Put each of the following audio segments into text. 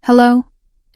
Hello,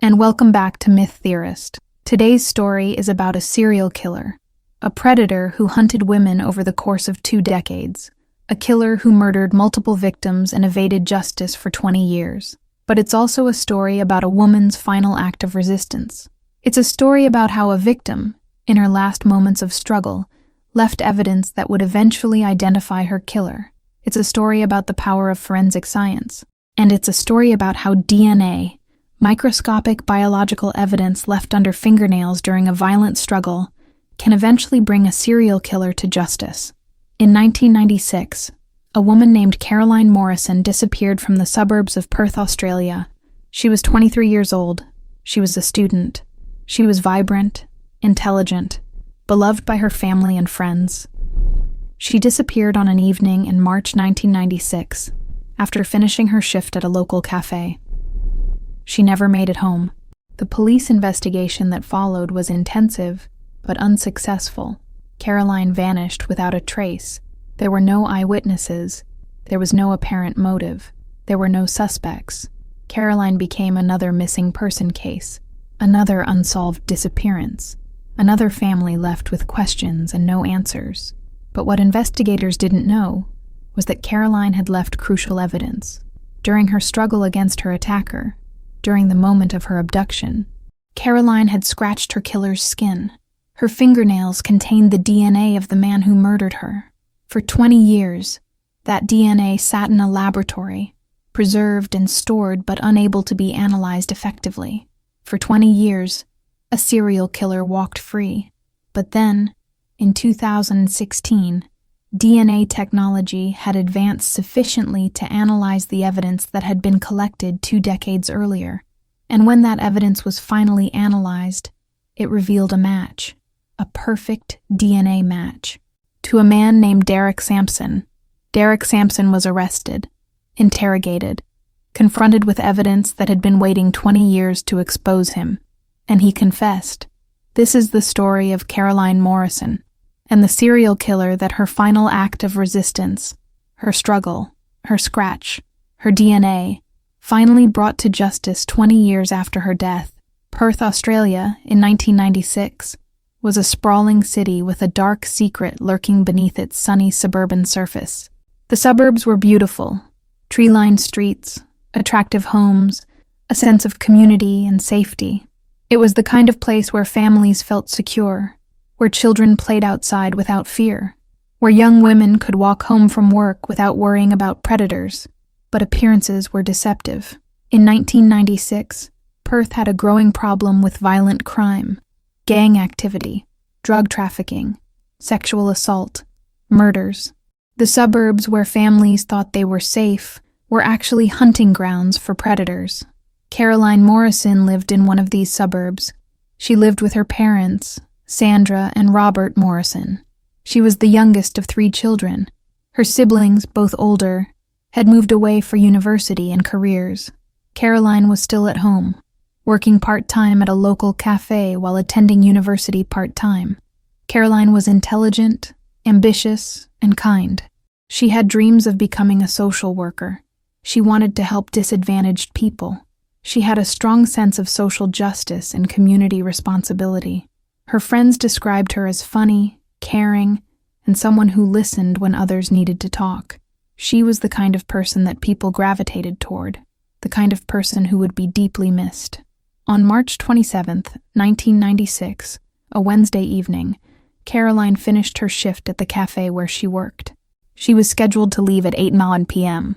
and welcome back to Myth Theorist. Today's story is about a serial killer, a predator who hunted women over the course of 2 decades, a killer who murdered multiple victims and evaded justice for 20 years. But it's also a story about a woman's final act of resistance. It's a story about how a victim, in her last moments of struggle, left evidence that would eventually identify her killer. It's a story about the power of forensic science. And it's a story about how DNA, microscopic biological evidence left under fingernails during a violent struggle, can eventually bring a serial killer to justice. In 1996, a woman named Caroline Morrison disappeared from the suburbs of Perth, Australia. She was 23 years old. She was a student. She was vibrant, intelligent, beloved by her family and friends. She disappeared on an evening in March 1996, after finishing her shift at a local cafe. She never made it home. The police investigation that followed was intensive, but unsuccessful. Caroline vanished without a trace. There were no eyewitnesses. There was no apparent motive. There were no suspects. Caroline became another missing person case, another unsolved disappearance, another family left with questions and no answers. But what investigators didn't know was that Caroline had left crucial evidence. During her struggle against her attacker, during the moment of her abduction, Caroline had scratched her killer's skin. Her fingernails contained the DNA of the man who murdered her. For 20 years, that DNA sat in a laboratory, preserved and stored but unable to be analyzed effectively. For 20 years, a serial killer walked free. But then, in 2016, DNA technology had advanced sufficiently to analyze the evidence that had been collected 2 decades earlier. And when that evidence was finally analyzed, it revealed a match, a perfect DNA match, to a man named Sampson. Sampson was arrested, interrogated, confronted with evidence that had been waiting 20 years to expose him, and he confessed. This is the story of Caroline Morrison, and the serial killer that her final act of resistance, her struggle, her scratch, her DNA, finally brought to justice 20 years after her death. Perth, Australia, in 1996, was a sprawling city with a dark secret lurking beneath its sunny suburban surface. The suburbs were beautiful, tree-lined streets, attractive homes, a sense of community and safety. It was the kind of place where families felt secure, where children played outside without fear, where young women could walk home from work without worrying about predators. But appearances were deceptive. In 1996, Perth had a growing problem with violent crime, gang activity, drug trafficking, sexual assault, murders. The suburbs where families thought they were safe were actually hunting grounds for predators. Caroline Morrison lived in one of these suburbs. She lived with her parents, Sandra and Robert Morrison. She was the youngest of 3 children. Her siblings, both older, had moved away for university and careers. Caroline was still at home, working part-time at a local cafe while attending university part-time. Caroline was intelligent, ambitious, and kind. She had dreams of becoming a social worker. She wanted to help disadvantaged people. She had a strong sense of social justice and community responsibility. Her friends described her as funny, caring, and someone who listened when others needed to talk. She was the kind of person that people gravitated toward, the kind of person who would be deeply missed. On March 27, 1996, a Wednesday evening, Caroline finished her shift at the cafe where she worked. She was scheduled to leave at 8:00 p.m.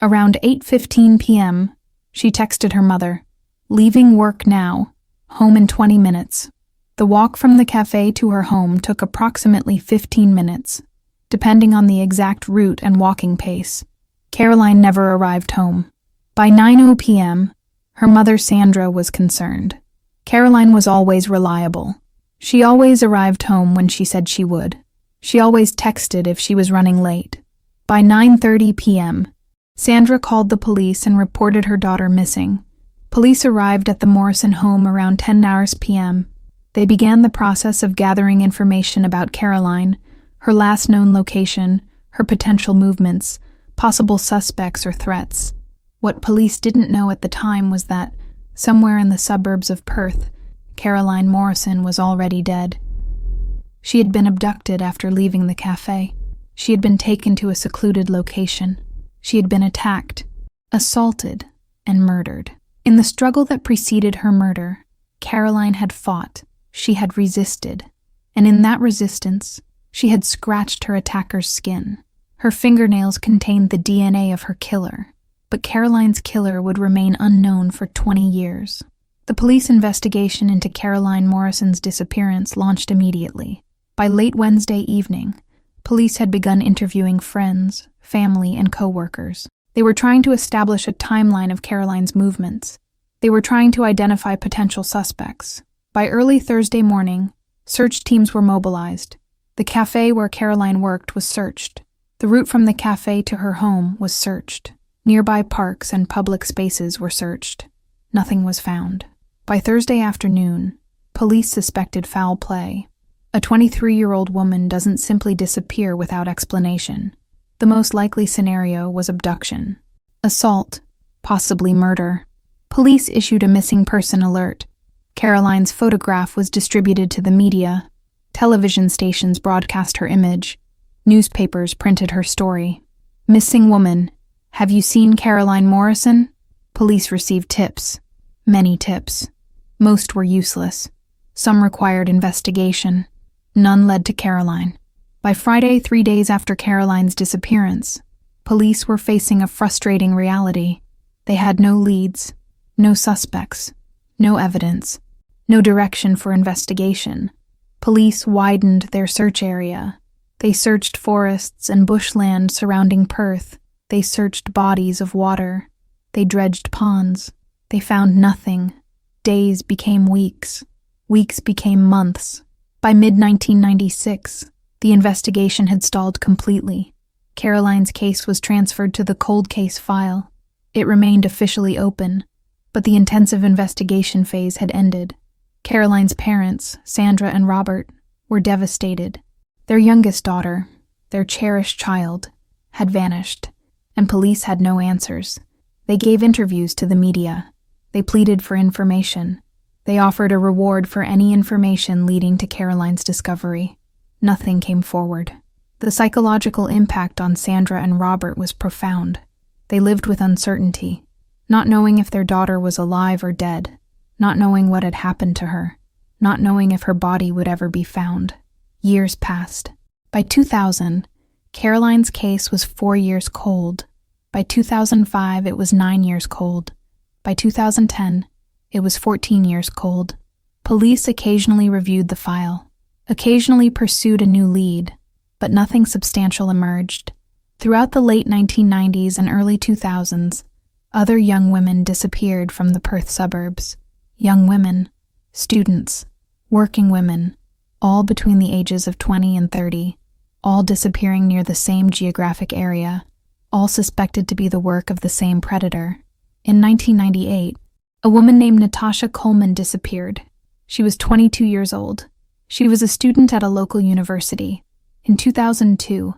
Around 8:15 p.m., she texted her mother, "Leaving work now, home in 20 minutes." The walk from the cafe to her home took approximately 15 minutes, depending on the exact route and walking pace. Caroline never arrived home. By 9:00 p.m., her mother Sandra was concerned. Caroline was always reliable. She always arrived home when she said she would. She always texted if she was running late. By 9:30 p.m., Sandra called the police and reported her daughter missing. Police arrived at the Morrison home around 10:00 p.m. They began the process of gathering information about Caroline, her last known location, her potential movements, possible suspects or threats. What police didn't know at the time was that Somewhere in the suburbs of Perth, Caroline Morrison was already dead. She had been abducted after leaving the cafe. She had been taken to a secluded location. She had been attacked, assaulted, and murdered. In the struggle that preceded her murder, Caroline had fought, she had resisted, and in that resistance, she had scratched her attacker's skin. Her fingernails contained the DNA of her killer, but Caroline's killer would remain unknown for 20 years. The police investigation into Caroline Morrison's disappearance launched immediately. By late Wednesday evening, police had begun interviewing friends, family, and co-workers. They were trying to establish a timeline of Caroline's movements. They were trying to identify potential suspects. By early Thursday morning, search teams were mobilized. The cafe where Caroline worked was searched. The route from the cafe to her home was searched. Nearby parks and public spaces were searched. Nothing was found. By Thursday afternoon, police suspected foul play. A 23-year-old woman doesn't simply disappear without explanation. The most likely scenario was abduction, assault, possibly murder. Police issued a missing person alert. Caroline's photograph was distributed to the media. Television stations broadcast her image. Newspapers printed her story. Missing woman. Have you seen Caroline Morrison? Police received tips. Many tips. Most were useless. Some required investigation. None led to Caroline. By Friday, 3 days after Caroline's disappearance, police were facing a frustrating reality. They had no leads, no suspects, no evidence, no direction for investigation. Police widened their search area. They searched forests and bushland surrounding Perth. They searched bodies of water. They dredged ponds. They found nothing. Days became weeks. Weeks became months. By mid-1996, the investigation had stalled completely. Caroline's case was transferred to the cold case file. It remained officially open, but the intensive investigation phase had ended. Caroline's parents, Sandra and Robert, were devastated. Their youngest daughter, their cherished child, had vanished, and police had no answers. They gave interviews to the media. They pleaded for information. They offered a reward for any information leading to Caroline's discovery. Nothing came forward. The psychological impact on Sandra and Robert was profound. They lived with uncertainty, not knowing if their daughter was alive or dead, not knowing what had happened to her, not knowing if her body would ever be found. Years passed. By 2000, Caroline's case was 4 years cold. By 2005, it was 9 years cold. By 2010, it was 14 years cold. Police occasionally reviewed the file, occasionally pursued a new lead, but nothing substantial emerged. Throughout the late 1990s and early 2000s, other young women disappeared from the Perth suburbs. Young women, students, working women, all between the ages of 20 and 30, all disappearing near the same geographic area, all suspected to be the work of the same predator. In 1998, a woman named Natasha Coleman disappeared. She was 22 years old. She was a student at a local university. In 2002,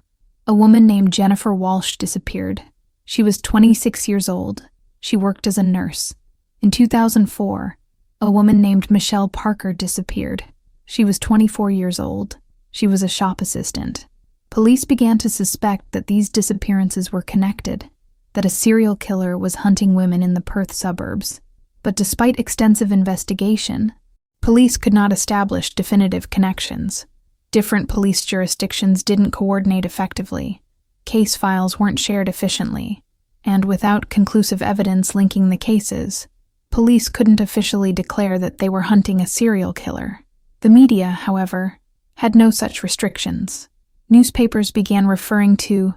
a woman named Jennifer Walsh disappeared. She was 26 years old. She worked as a nurse. In 2004, a woman named Michelle Parker disappeared. She was 24 years old. She was a shop assistant. Police began to suspect that these disappearances were connected, that a serial killer was hunting women in the Perth suburbs. But despite extensive investigation, police could not establish definitive connections. Different police jurisdictions didn't coordinate effectively. Case files weren't shared efficiently, and without conclusive evidence linking the cases, police couldn't officially declare that they were hunting a serial killer. The media, however, had no such restrictions. Newspapers began referring to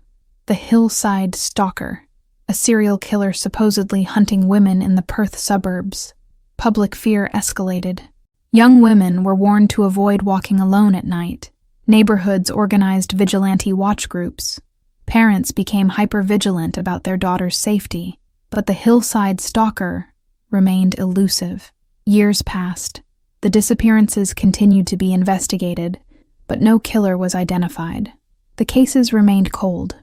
the hillside stalker, a serial killer supposedly hunting women in the Perth suburbs. Public fear escalated. Young women were warned to avoid walking alone at night. Neighborhoods organized vigilante watch groups. Parents became hyper-vigilant about their daughters' safety, but the hillside stalker remained elusive. Years passed. The disappearances continued to be investigated, but no killer was identified. The cases remained cold.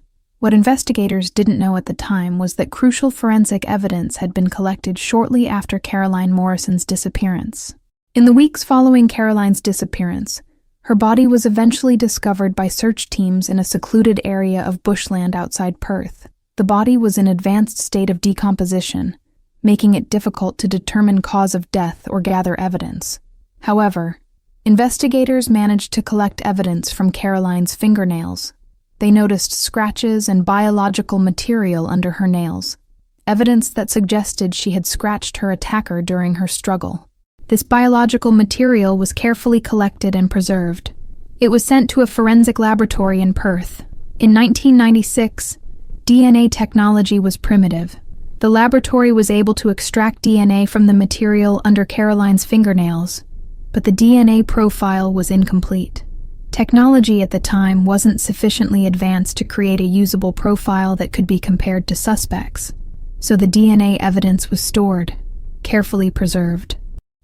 What investigators didn't know at the time was that crucial forensic evidence had been collected shortly after Caroline Morrison's disappearance. In the weeks following Caroline's disappearance, her body was eventually discovered by search teams in a secluded area of bushland outside Perth. The body was in an advanced state of decomposition, making it difficult to determine cause of death or gather evidence. However, investigators managed to collect evidence from Caroline's fingernails. They noticed scratches and biological material under her nails, evidence that suggested she had scratched her attacker during her struggle. This biological material was carefully collected and preserved. It was sent to a forensic laboratory in Perth. In 1996, DNA technology was primitive. The laboratory was able to extract DNA from the material under Caroline's fingernails, but the DNA profile was incomplete. Technology at the time wasn't sufficiently advanced to create a usable profile that could be compared to suspects, so the DNA evidence was stored, carefully preserved,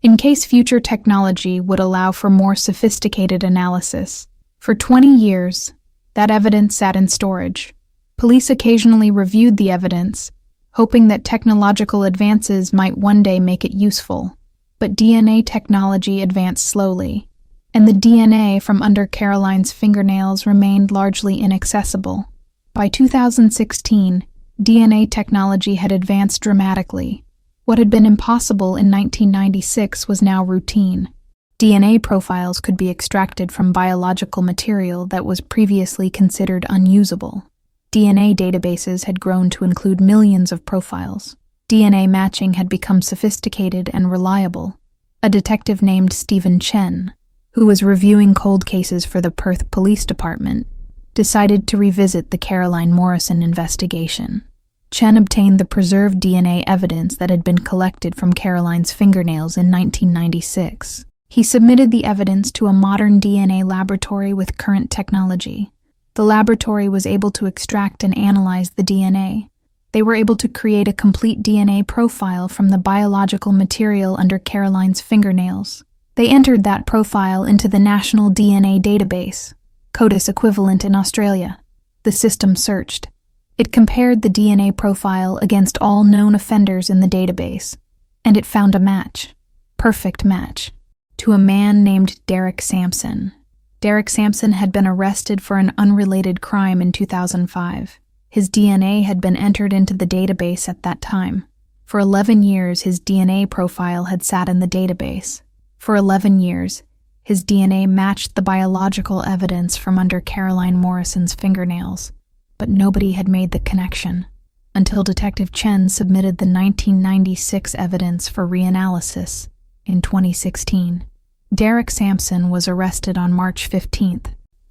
in case future technology would allow for more sophisticated analysis. For 20 years, that evidence sat in storage. Police occasionally reviewed the evidence, hoping that technological advances might one day make it useful. But DNA technology advanced slowly, and the DNA from under Caroline's fingernails remained largely inaccessible. By 2016, DNA technology had advanced dramatically. What had been impossible in 1996 was now routine. DNA profiles could be extracted from biological material that was previously considered unusable. DNA databases had grown to include millions of profiles. DNA matching had become sophisticated and reliable. A detective named Stephen Chen, who was reviewing cold cases for the Perth Police Department, decided to revisit the Caroline Morrison investigation. Chen obtained the preserved DNA evidence that had been collected from Caroline's fingernails in 1996. He submitted the evidence to a modern DNA laboratory with current technology. The laboratory was able to extract and analyze the DNA. They were able to create a complete DNA profile from the biological material under Caroline's fingernails. They entered that profile into the National DNA Database, CODIS equivalent in Australia. The system searched. It compared the DNA profile against all known offenders in the database, and it found a match, perfect match, to a man named Derek Sampson. Derek Sampson had been arrested for an unrelated crime in 2005. His DNA had been entered into the database at that time. For 11 years, his DNA profile had sat in the database. For 11 years, his DNA matched the biological evidence from under Caroline Morrison's fingernails, but nobody had made the connection until Detective Chen submitted the 1996 evidence for reanalysis in 2016. Derek Sampson was arrested on March 15,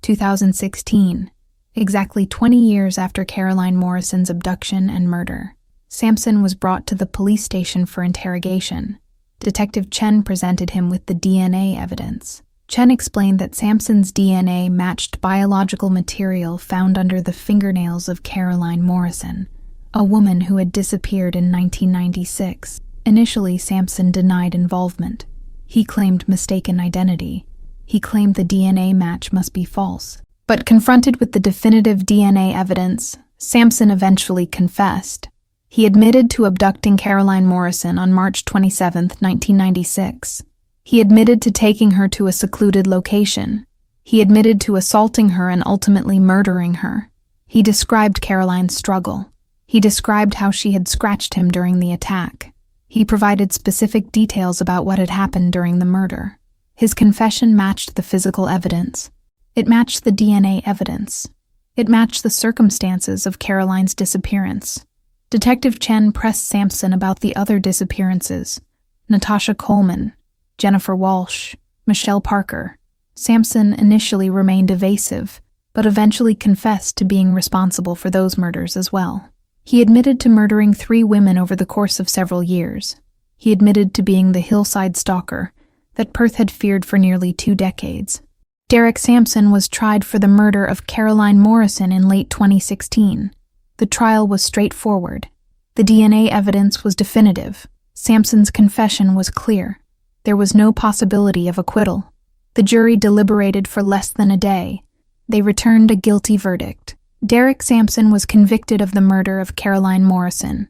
2016, exactly 20 years after Caroline Morrison's abduction and murder. Sampson was brought to the police station for interrogation. Detective Chen presented him with the DNA evidence. Chen explained that Sampson's DNA matched biological material found under the fingernails of Caroline Morrison, a woman who had disappeared in 1996. Initially, Sampson denied involvement. He claimed mistaken identity. He claimed the DNA match must be false. But confronted with the definitive DNA evidence, Sampson eventually confessed. He admitted to abducting Caroline Morrison on March 27, 1996. He admitted to taking her to a secluded location. He admitted to assaulting her and ultimately murdering her. He described Caroline's struggle. He described how she had scratched him during the attack. He provided specific details about what had happened during the murder. His confession matched the physical evidence. It matched the DNA evidence. It matched the circumstances of Caroline's disappearance. Detective Chen pressed Sampson about the other disappearances: Natasha Coleman, Jennifer Walsh, Michelle Parker. Sampson initially remained evasive, but eventually confessed to being responsible for those murders as well. He admitted to murdering 3 women over the course of several years. He admitted to being the hillside stalker that Perth had feared for nearly 2 decades. Derek Sampson was tried for the murder of Caroline Morrison in late 2016. The trial was straightforward. The DNA evidence was definitive. Sampson's confession was clear. There was no possibility of acquittal. The jury deliberated for less than a day. They returned a guilty verdict. Derek Sampson was convicted of the murder of Caroline Morrison.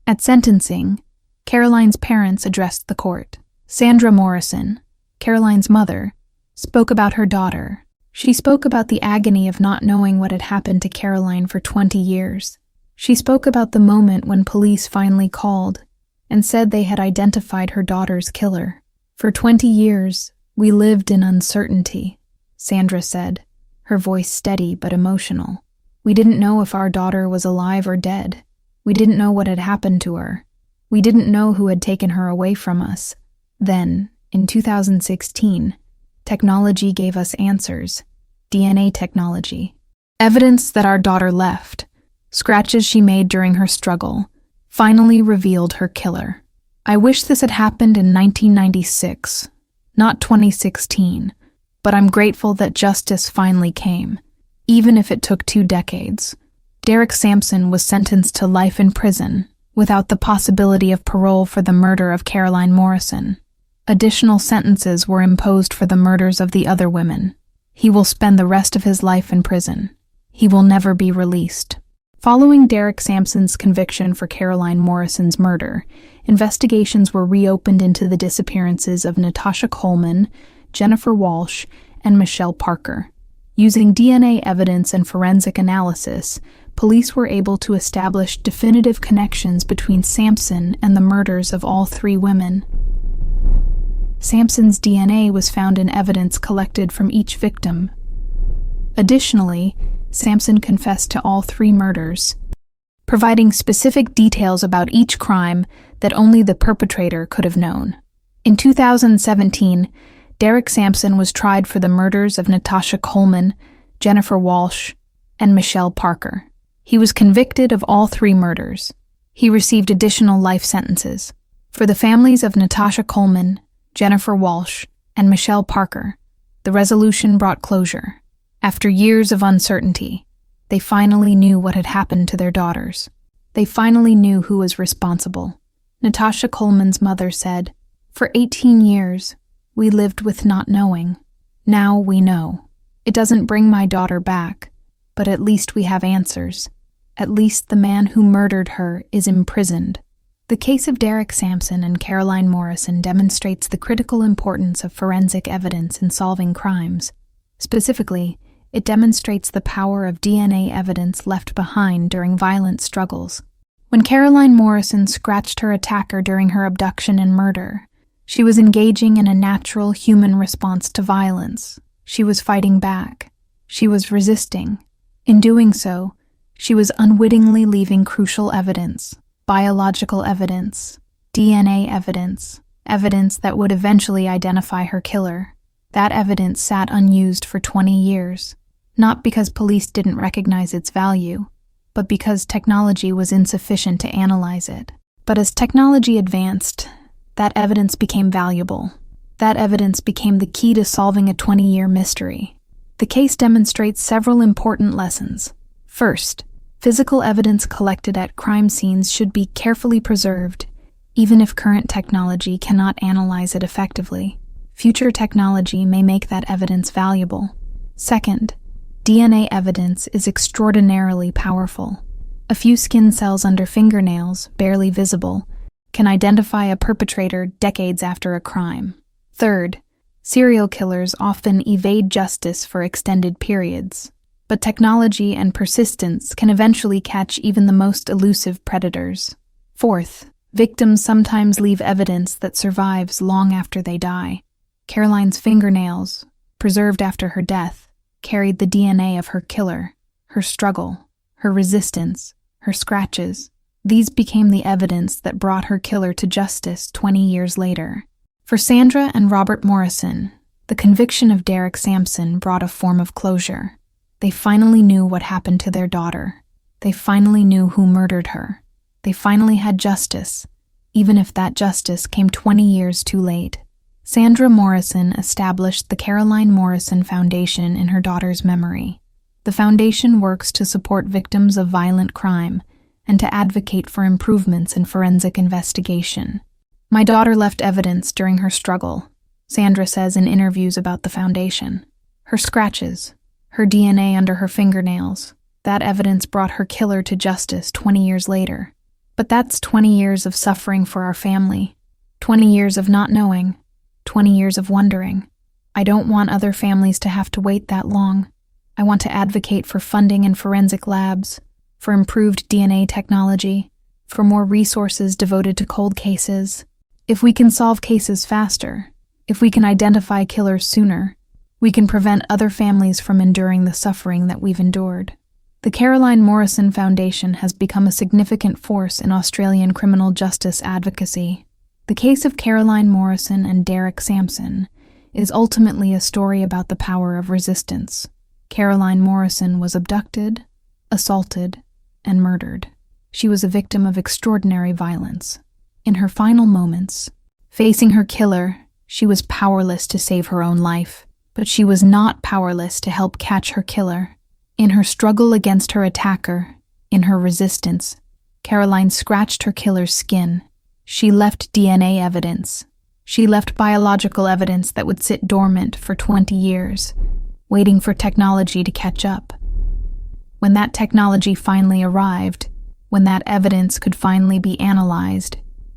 At sentencing, Caroline's parents addressed the court. Sandra Morrison, Caroline's mother, spoke about her daughter. She spoke about the agony of not knowing what had happened to Caroline for 20 years. She spoke about the moment when police finally called and said they had identified her daughter's killer. For 20 years, we lived in uncertainty, Sandra said, her voice steady but emotional. We didn't know if our daughter was alive or dead. We didn't know what had happened to her. We didn't know who had taken her away from us. Then, in 2016, technology gave us answers. DNA technology. Evidence that our daughter left, scratches she made during her struggle, finally revealed her killer. I wish this had happened in 1996, not 2016, but I'm grateful that justice finally came, even if it took 2 decades. Derek Sampson was sentenced to life in prison, without the possibility of parole for the murder of Caroline Morrison. Additional sentences were imposed for the murders of the other women. He will spend the rest of his life in prison. He will never be released. Following Derek Sampson's conviction for Caroline Morrison's murder, investigations were reopened into the disappearances of Natasha Coleman, Jennifer Walsh, and Michelle Parker. Using DNA evidence and forensic analysis, police were able to establish definitive connections between Sampson and the murders of all 3 women. Sampson's DNA was found in evidence collected from each victim. Additionally, Sampson confessed to all 3 murders, providing specific details about each crime that only the perpetrator could have known. In 2017, Derek Sampson was tried for the murders of Natasha Coleman, Jennifer Walsh, and Michelle Parker. He was convicted of all 3 murders. He received additional life sentences. For the families of Natasha Coleman, Jennifer Walsh, and Michelle Parker, the resolution brought closure. After years of uncertainty, they finally knew what had happened to their daughters. They finally knew who was responsible. Natasha Coleman's mother said, "For 18 years, we lived with not knowing. Now we know. It doesn't bring my daughter back, but at least we have answers. At least the man who murdered her is imprisoned." The case of Derek Sampson and Caroline Morrison demonstrates the critical importance of forensic evidence in solving crimes. Specifically, it demonstrates the power of DNA evidence left behind during violent struggles. When Caroline Morrison scratched her attacker during her abduction and murder, she was engaging in a natural human response to violence. She was fighting back. She was resisting. In doing so, she was unwittingly leaving crucial evidence. Biological evidence, DNA evidence, evidence that would eventually identify her killer. That evidence sat unused for 20 years, not because police didn't recognize its value, but because technology was insufficient to analyze it. But as technology advanced, that evidence became valuable. That evidence became the key to solving a 20-year mystery. The case demonstrates several important lessons. First, physical evidence collected at crime scenes should be carefully preserved, even if current technology cannot analyze it effectively. Future technology may make that evidence valuable. Second, DNA evidence is extraordinarily powerful. A few skin cells under fingernails, barely visible, can identify a perpetrator decades after a crime. Third, serial killers often evade justice for extended periods. But technology and persistence can eventually catch even the most elusive predators. Fourth, victims sometimes leave evidence that survives long after they die. Caroline's fingernails, preserved after her death, carried the DNA of her killer, her struggle, her resistance, her scratches. These became the evidence that brought her killer to justice 20 years later. For Sandra and Robert Morrison, the conviction of Derek Sampson brought a form of closure. They finally knew what happened to their daughter. They finally knew who murdered her. They finally had justice, even if that justice came 20 years too late. Sandra Morrison established the Caroline Morrison Foundation in her daughter's memory. The foundation works to support victims of violent crime and to advocate for improvements in forensic investigation. "My daughter left evidence during her struggle," Sandra says in interviews about the foundation. Her scratches, her DNA under her fingernails, That evidence brought her killer to justice 20 years later. But that's 20 years of suffering for our family. 20 years of not knowing. 20 years of wondering. I don't want other families to have to wait that long. I want to advocate for funding in forensic labs, for improved DNA technology, for more resources devoted to cold cases. If we can solve cases faster, if we can identify killers sooner, we can prevent other families from enduring the suffering that we've endured. The Caroline Morrison Foundation has become a significant force in Australian criminal justice advocacy. The case of Caroline Morrison and Derek Sampson is ultimately a story about the power of resistance. Caroline Morrison was abducted, assaulted, and murdered. She was a victim of extraordinary violence. In her final moments, facing her killer, she was powerless to save her own life, but she was not powerless to help catch her killer. In her struggle against her attacker, in her resistance, Caroline scratched her killer's skin. She left DNA evidence. She left biological evidence that would sit dormant for 20 years, waiting for technology to catch up. When that technology finally arrived, when that evidence could finally be analyzed,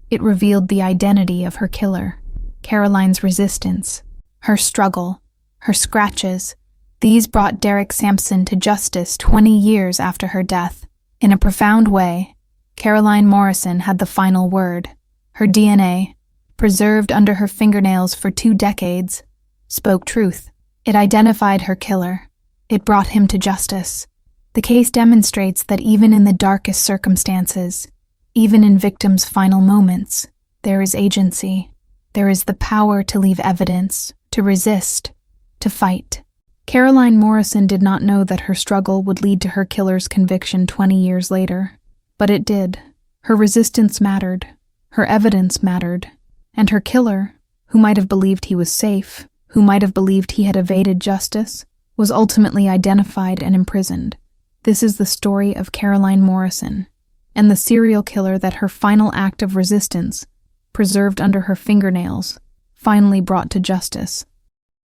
it revealed the identity of her killer. Caroline's resistance, her struggle, her scratches, these brought Derek Sampson to justice 20 years after her death. In a profound way, Caroline Morrison had the final word. Her DNA, preserved under her fingernails for 2 decades, spoke truth. It identified her killer. It brought him to justice. The case demonstrates that even in the darkest circumstances, even in victims' final moments, there is agency. There is the power to leave evidence, to resist, to fight. Caroline Morrison did not know that her struggle would lead to her killer's conviction 20 years later. But it did. Her resistance mattered. Her evidence mattered. And her killer, who might have believed he was safe, who might have believed he had evaded justice, was ultimately identified and imprisoned. This is the story of Caroline Morrison, and the serial killer that her final act of resistance, preserved under her fingernails, finally brought to justice.